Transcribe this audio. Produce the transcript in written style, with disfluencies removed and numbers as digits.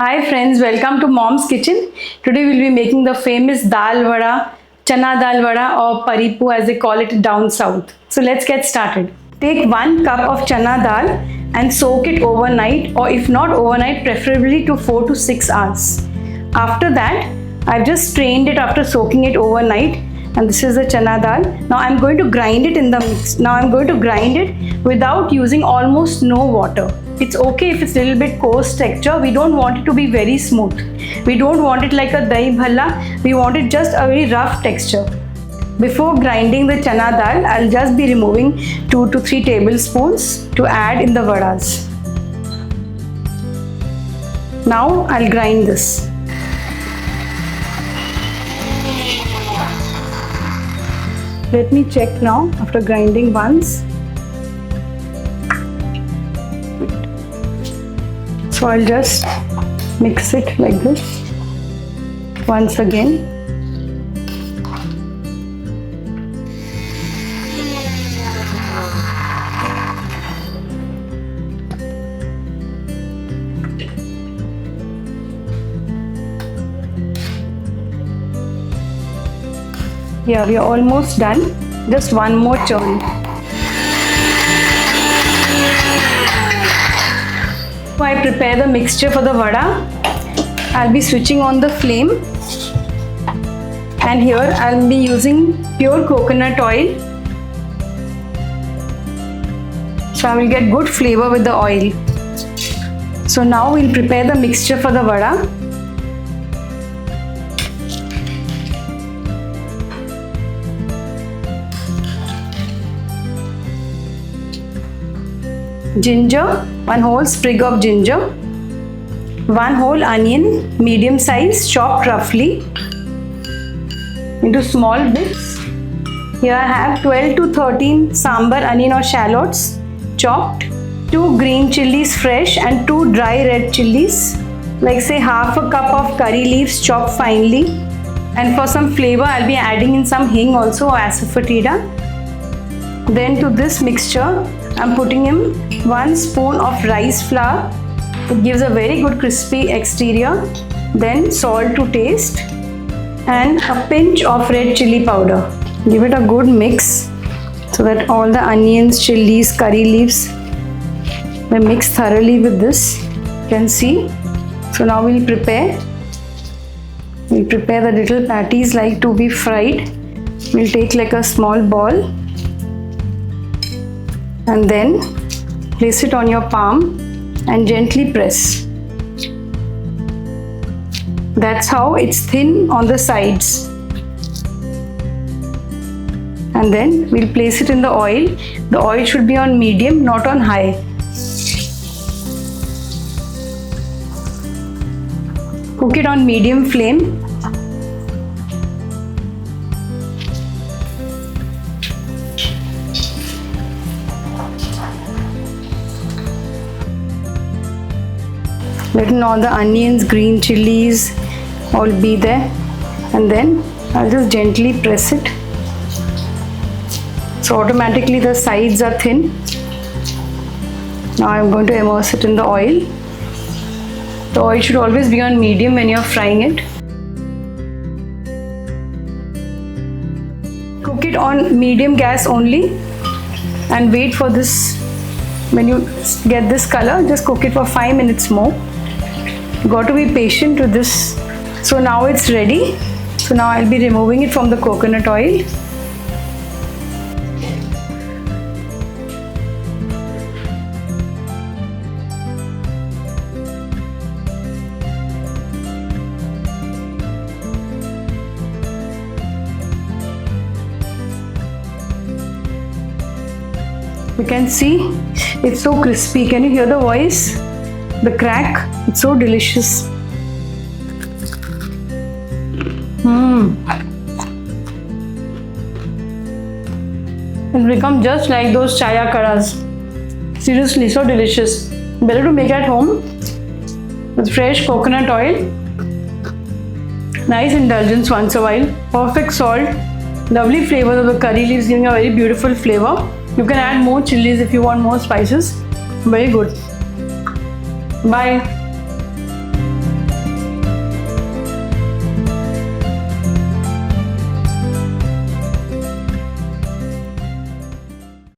Hi friends, welcome to Mom's Kitchen. Today we'll be making the famous dal vada, chana dal vada or parippu as they call it down south. So let's get started. Take 1 cup of chana dal and soak it overnight, or if not overnight, preferably to 4 to 6 hours. After that, I've just strained it after soaking it overnight, and this is the chana dal. Now I'm going to grind it in the mix. Now I'm going to grind it without using almost no water. It's okay if it's a little bit coarse texture. We don't want it to be very smooth. We don't want it like a dahi bhalla. We want it just a very rough texture. Before grinding the chana dal, I'll just be removing 2 to 3 tablespoons to add in the vadas. Now I'll grind this. Let me check now after grinding once. So I'll just mix it like this once again. Yeah, we are almost done. Just one more churn. I prepare the mixture for the vada. I'll be switching on the flame, and here I'll be using pure coconut oil. So I will get good flavor with the oil. So now we'll prepare the mixture for the vada. Ginger, 1 whole sprig of ginger, 1 whole onion, medium size, chopped roughly into small bits. Here I have 12 to 13 sambar onion or shallots chopped, 2 green chilies fresh and 2 dry red chilies, like say half a cup of curry leaves chopped finely, and for some flavor I'll be adding in some hing also or asafoetida. Then to this mixture I'm putting in 1 spoon of rice flour. It gives a very good crispy exterior. Then salt to taste and a pinch of red chili powder. Give it a good mix so that all the onions, chilies, curry leaves may mix thoroughly with this. You can see. So now we'll prepare the little patties like to be fried. We'll take like a small ball and then place it on your palm and gently press. That's how it's thin on the sides. And then we'll place it in the oil. The oil should be on medium, not on high. Cook it on medium flame. Letting all the onions, green chilies all be there, and then I'll just gently press it. So automatically the sides are thin. Now I'm going to immerse it in the oil. The oil should always be on medium when you're frying it. Cook it on medium gas only and wait for this. When you get this color, just cook it for 5 minutes more. You got to be patient with this. So now it's ready. So now I'll be removing it from the coconut oil. You can see it's so crispy. Can you hear the voice? The crack. It's so delicious. It becomes just like those chaya karas. Seriously, so delicious. Better to make at home with fresh coconut oil. Nice indulgence once a while. Perfect salt. Lovely flavor of the curry leaves giving a very beautiful flavor. You can add more chilies if you want more spices. Very good. Bye.